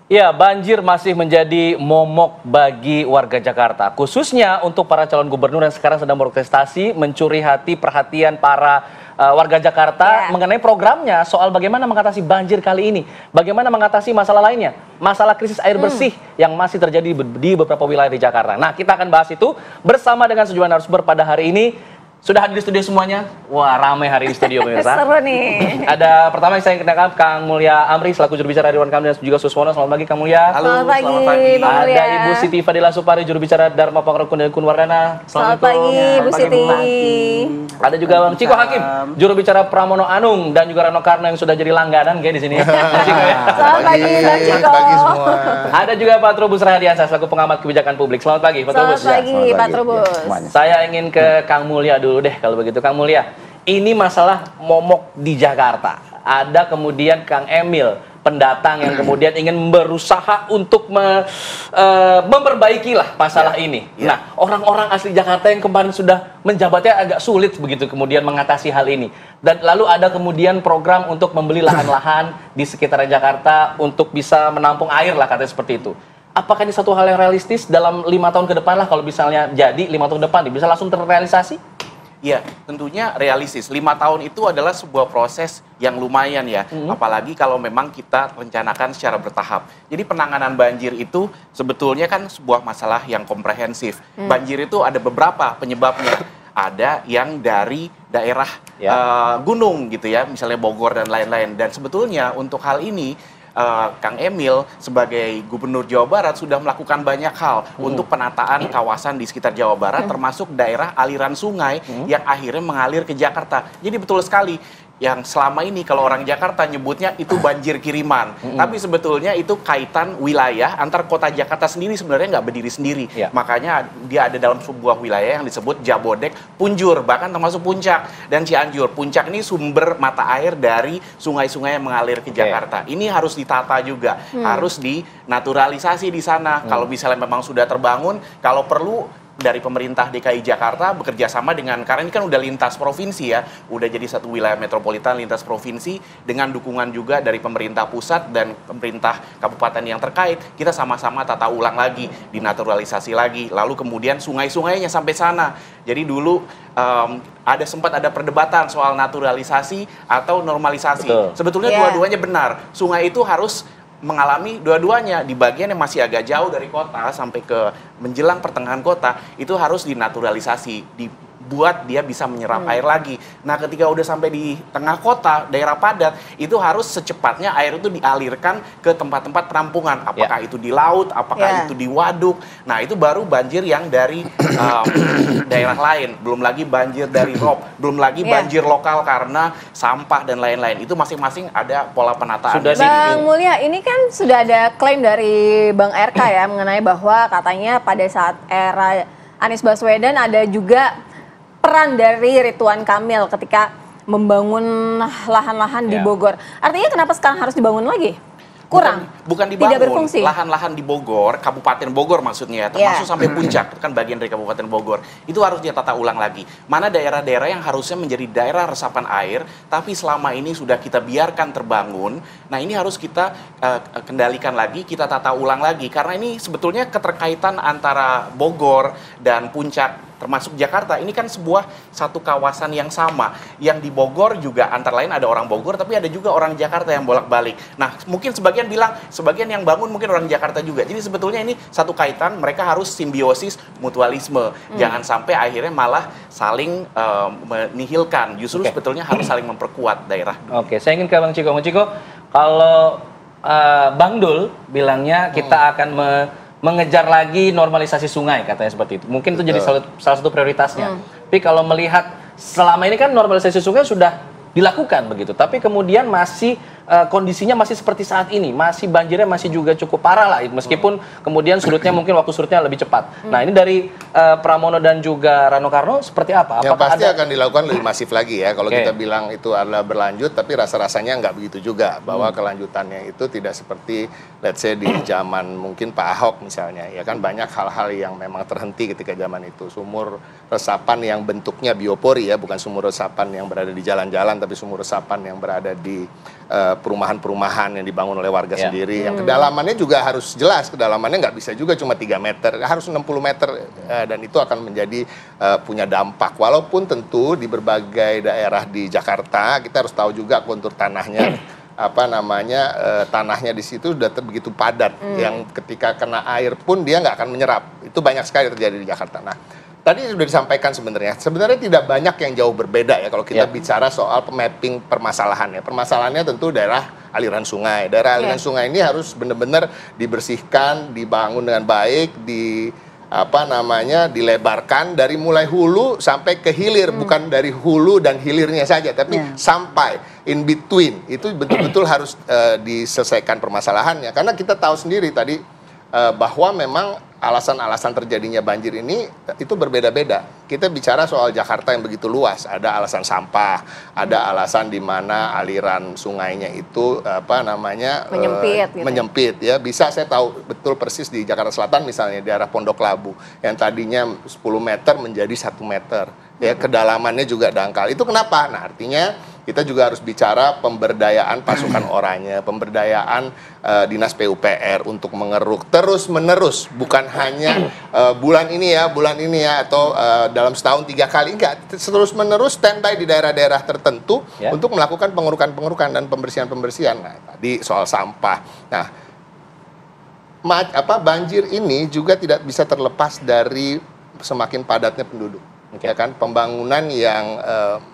Ya, banjir masih menjadi momok bagi warga Jakarta, khususnya untuk para calon gubernur yang sekarang sedang berkontestasi mencuri hati perhatian para warga Jakarta mengenai programnya soal bagaimana mengatasi banjir kali ini, bagaimana mengatasi masalah lainnya, masalah krisis air bersih yang masih terjadi di beberapa wilayah di Jakarta. Nah, kita akan bahas itu bersama dengan sejumlah narasumber pada hari ini. Sudah hadir di studio semuanya? Wah, ramai hari ini studio pemirsa. Seru nih. Ada pertama yang saya kenalkan Kang Mulya Amri selaku juru bicara Ridwan Kamil dan juga Suswono. Selamat pagi Kang Mulya. Halo, selamat pagi. Ada Ibu Siti Fadila Supari juru bicara Dharma Pangrukun dan Kunwardana. Selamat pagi Ibu Siti. Ada juga Bang Ciko Hakim, juru bicara Pramono Anung dan juga Rano Karno yang sudah jadi langganan kayak di sini. Selamat pagi Bang Ciko. Selamat pagi semua. Ada juga Pak Trubus Rahadiansyah selaku pengamat kebijakan publik. Selamat pagi Pak Trubus. Selamat pagi Pak Trubus. Saya ingin ke Kang Mulya dulu deh kalau begitu Kang Mulya. Ini masalah momok di Jakarta. Ada kemudian Kang Emil, pendatang yang kemudian ingin berusaha untuk memperbaiki lah masalah ini. Nah, orang-orang asli Jakarta yang kemarin sudah menjabatnya agak sulit begitu kemudian mengatasi hal ini. Dan lalu ada kemudian program untuk membeli lahan-lahan di sekitaran Jakarta untuk bisa menampung air lah katanya seperti itu. Apakah ini satu hal yang realistis dalam 5 tahun ke depan lah kalau misalnya jadi 5 tahun ke depan bisa langsung terrealisasi? Ya, tentunya realistis. 5 tahun itu adalah sebuah proses yang lumayan ya. Apalagi kalau memang kita rencanakan secara bertahap. Jadi penanganan banjir itu sebetulnya kan sebuah masalah yang komprehensif. Banjir itu ada beberapa penyebabnya. Ada yang dari daerah gunung gitu ya, misalnya Bogor dan lain-lain. Dan sebetulnya untuk hal ini Kang Emil sebagai Gubernur Jawa Barat sudah melakukan banyak hal untuk penataan kawasan di sekitar Jawa Barat, termasuk daerah aliran sungai yang akhirnya mengalir ke Jakarta. Jadi betul sekali, yang selama ini kalau orang Jakarta nyebutnya itu banjir kiriman. Tapi sebetulnya itu kaitan wilayah antar kota Jakarta sendiri sebenarnya nggak berdiri sendiri. Makanya dia ada dalam sebuah wilayah yang disebut Jabodek, Punjur, bahkan termasuk Puncak dan Cianjur. Puncak ini sumber mata air dari sungai-sungai yang mengalir ke Jakarta. Ini harus ditata juga, harus dinaturalisasi di sana. Kalau misalnya memang sudah terbangun, kalau perlu dari pemerintah DKI Jakarta bekerja sama dengan, karena ini kan udah lintas provinsi ya, udah jadi satu wilayah metropolitan lintas provinsi dengan dukungan juga dari pemerintah pusat dan pemerintah kabupaten yang terkait, kita sama-sama tata ulang lagi, dinaturalisasi lagi, lalu kemudian sungai-sungainya sampai sana. Jadi dulu sempat ada perdebatan soal naturalisasi atau normalisasi. Sebetulnya dua-duanya benar, sungai itu harus mengalami dua-duanya. Di bagian yang masih agak jauh dari kota sampai ke menjelang pertengahan kota itu harus dinaturalisasi, dibuat dia bisa menyerap air lagi. Nah, ketika udah sampai di tengah kota, daerah padat, itu harus secepatnya air itu dialirkan ke tempat-tempat penampungan, apakah itu di laut, apakah itu di waduk. Nah, itu baru banjir yang dari daerah lain, belum lagi banjir dari rob, belum lagi banjir lokal karena sampah dan lain-lain. Itu masing-masing ada pola penataan. Bang Mulya, ini kan sudah ada klaim dari Bang RK ya mengenai bahwa katanya pada saat era Anies Baswedan ada juga peran dari Ridwan Kamil ketika membangun lahan-lahan di Bogor. Artinya kenapa sekarang harus dibangun lagi? Kurang? Bukan dibangun, tidak berfungsi. Lahan-lahan di Bogor, Kabupaten Bogor maksudnya, termasuk sampai Puncak, itu kan bagian dari Kabupaten Bogor, itu harus ditata ulang lagi. Mana daerah-daerah yang harusnya menjadi daerah resapan air, tapi selama ini sudah kita biarkan terbangun, nah ini harus kita kendalikan lagi, kita tata ulang lagi, karena ini sebetulnya keterkaitan antara Bogor dan Puncak, termasuk Jakarta, ini kan satu kawasan yang sama. Yang di Bogor juga antara lain ada orang Bogor, tapi ada juga orang Jakarta yang bolak-balik. Nah, mungkin sebagian bilang, sebagian yang bangun mungkin orang Jakarta juga. Jadi sebetulnya ini satu kaitan, mereka harus simbiosis mutualisme. Jangan sampai akhirnya malah saling menihilkan. Justru sebetulnya harus saling memperkuat daerah. Oke, saya ingin ke Bang Ciko. Bang Ciko, kalau Bang Dul bilangnya kita akan mengejar lagi normalisasi sungai, katanya seperti itu. Mungkin itu jadi salah satu prioritasnya. Tapi kalau melihat selama ini kan normalisasi sungai sudah dilakukan begitu, tapi kemudian masih kondisinya masih seperti saat ini, masih banjirnya masih juga cukup parah lah, meskipun kemudian surutnya mungkin waktu surutnya lebih cepat. Nah, ini dari Pramono dan juga Rano Karno seperti apa? Yang pasti akan dilakukan lebih masif lagi ya. Kalau kita bilang itu adalah berlanjut, tapi rasa-rasanya nggak begitu juga, bahwa kelanjutannya itu tidak seperti let's say di zaman mungkin Pak Ahok misalnya, ya kan banyak hal-hal yang memang terhenti ketika zaman itu. Sumur resapan yang bentuknya biopori ya, bukan sumur resapan yang berada di jalan-jalan, tapi sumur resapan yang berada di perumahan-perumahan yang dibangun oleh warga sendiri. Yang kedalamannya juga harus jelas, kedalamannya nggak bisa juga cuma 3 meter, harus 60 meter dan itu akan menjadi punya dampak. Walaupun tentu di berbagai daerah di Jakarta kita harus tahu juga kontur tanahnya. Tanahnya di situ sudah begitu padat yang ketika kena air pun dia nggak akan menyerap. Itu banyak sekali terjadi di Jakarta. Nah, tadi sudah disampaikan sebenarnya tidak banyak yang jauh berbeda ya kalau kita bicara soal mapping permasalahannya. Permasalahannya tentu daerah aliran sungai. Daerah aliran sungai ini harus benar-benar dibersihkan, dibangun dengan baik, dilebarkan dari mulai hulu sampai ke hilir, bukan dari hulu dan hilirnya saja, tapi sampai in between itu betul-betul harus diselesaikan permasalahannya. Karena kita tahu sendiri tadi bahwa memang alasan-alasan terjadinya banjir ini itu berbeda-beda. Kita bicara soal Jakarta yang begitu luas, ada alasan sampah, ada alasan di mana aliran sungainya itu menyempit ya. Bisa saya tahu betul persis di Jakarta Selatan misalnya di daerah Pondok Labu yang tadinya 10 meter menjadi 1 meter. Ya, kedalamannya juga dangkal. Itu kenapa? Nah, artinya kita juga harus bicara pemberdayaan pasukan oranye, pemberdayaan dinas PUPR untuk mengeruk terus-menerus, bukan hanya bulan ini ya, atau dalam setahun 3 kali, enggak, terus-menerus standby di daerah-daerah tertentu untuk melakukan pengerukan dan pembersihan. Nah, tadi soal sampah. Nah, banjir ini juga tidak bisa terlepas dari semakin padatnya penduduk. Ya kan, pembangunan yang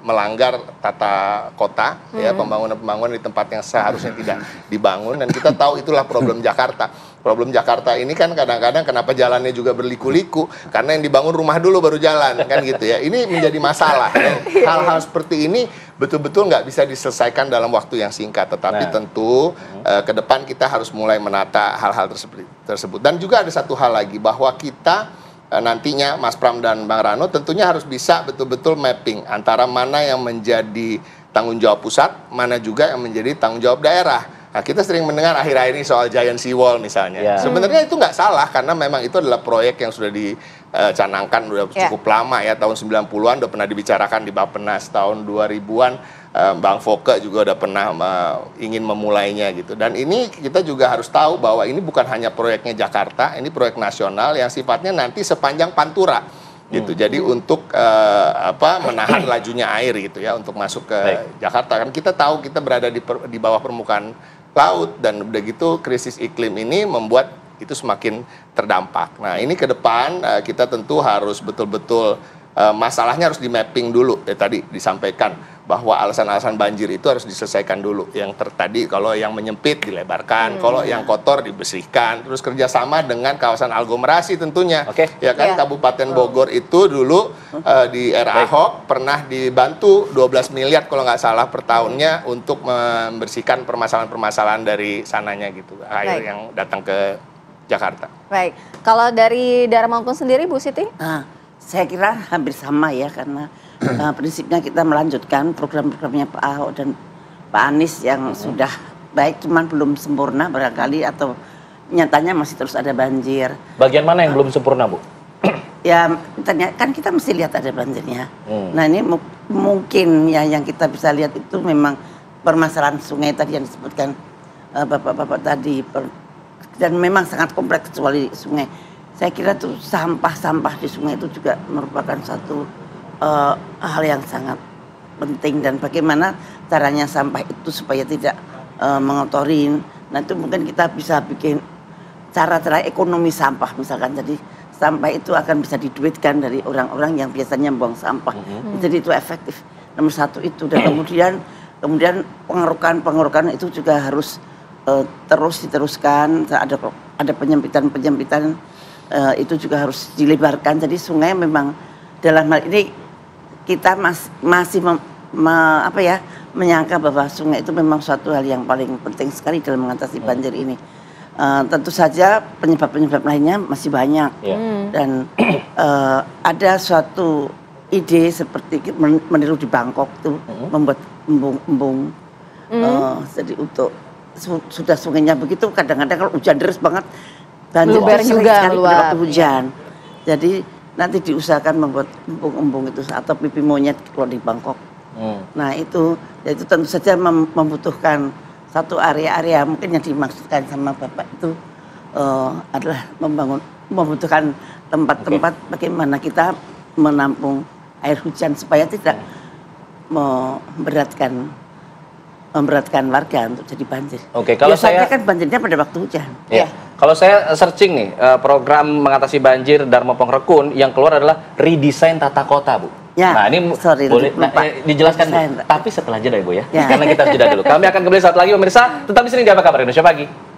melanggar tata kota, ya, pembangunan di tempat yang seharusnya tidak dibangun, dan kita tahu itulah problem Jakarta. Problem Jakarta ini kan kadang-kadang kenapa jalannya juga berliku-liku, karena yang dibangun rumah dulu baru jalan, kan gitu ya. Ini menjadi masalah. Hal-hal seperti ini betul-betul nggak bisa diselesaikan dalam waktu yang singkat, tetapi tentu ke depan kita harus mulai menata hal-hal tersebut. Dan juga ada satu hal lagi, bahwa kita nantinya Mas Pram dan Bang Rano tentunya harus bisa betul-betul mapping antara mana yang menjadi tanggung jawab pusat, mana juga yang menjadi tanggung jawab daerah. Nah, kita sering mendengar akhir-akhir ini soal giant seawall misalnya. Sebenarnya itu nggak salah, karena memang itu adalah proyek yang sudah dicanangkan sudah cukup lama ya, tahun 90-an udah pernah dibicarakan di Bappenas, tahun 2000-an Bang Foke juga udah pernah ingin memulainya gitu. Dan ini kita juga harus tahu bahwa ini bukan hanya proyeknya Jakarta, ini proyek nasional yang sifatnya nanti sepanjang Pantura gitu. Jadi untuk menahan lajunya air gitu ya, untuk masuk ke Jakarta. Kan kita tahu kita berada di bawah permukaan laut, dan udah gitu krisis iklim ini membuat itu semakin terdampak. Nah, ini ke depan kita tentu harus betul-betul masalahnya harus di mapping dulu. Tadi disampaikan bahwa alasan-alasan banjir itu harus diselesaikan dulu. Yang tadi kalau yang menyempit dilebarkan, kalau yang kotor dibersihkan, terus kerjasama dengan kawasan aglomerasi tentunya. Ya kan, Kabupaten Bogor itu dulu di era Ahok pernah dibantu 12 miliar kalau nggak salah per tahunnya untuk membersihkan permasalahan-permasalahan dari sananya gitu, air yang datang ke Jakarta. Baik, kalau dari Darmangkung sendiri Bu Siti? Saya kira hampir sama ya, karena prinsipnya kita melanjutkan program-programnya Pak Ahok dan Pak Anies yang sudah baik, cuman belum sempurna barangkali, atau nyatanya masih terus ada banjir. Bagian mana yang belum sempurna, Bu? Ya, kan kita mesti lihat ada banjirnya. Nah, ini mungkin ya yang kita bisa lihat itu memang permasalahan sungai tadi yang disebutkan Bapak-bapak tadi, dan memang sangat kompleks kecuali sungai. Saya kira tuh sampah-sampah di sungai itu juga merupakan satu hal yang sangat penting, dan bagaimana caranya sampah itu supaya tidak mengotorin. Nah, itu mungkin kita bisa bikin cara-cara ekonomi sampah misalkan. Jadi sampah itu akan bisa diduitkan dari orang-orang yang biasanya buang sampah. Jadi itu efektif. Nomor satu itu, dan kemudian pengerukan itu juga harus terus diteruskan. Ada penyempitan itu juga harus dilebarkan. Jadi sungai memang dalam hal ini kita masih menyangka bahwa sungai itu memang suatu hal yang paling penting sekali dalam mengatasi banjir ini. Tentu saja penyebab-penyebab lainnya masih banyak, dan ada suatu ide seperti meniru di Bangkok tuh, membuat embung-embung. Jadi untuk sudah sungainya begitu, kadang-kadang kalau hujan deras banget Blueber juga waktu hujan. Jadi nanti diusahakan membuat embung-embung itu atau pipi monyet kalau di Bangkok. Nah itu tentu saja membutuhkan satu area-area mungkin yang dimaksudkan sama Bapak itu adalah membutuhkan tempat-tempat bagaimana kita menampung air hujan supaya tidak memberatkan warga untuk jadi banjir. Oke, kalau biasanya saya kan banjirnya pada waktu hujan. Ya. Kalau saya searching nih program mengatasi banjir Dharma Pongrekun yang keluar adalah redesign tata kota, Bu. Ya, Nah, ini boleh dijelaskan, Bu. Tapi setelah jeda, Bu ya. Karena kita jeda dulu. Kami akan kembali saat lagi pemirsa, tetap di sini di Apa Kabar Indonesia Pagi.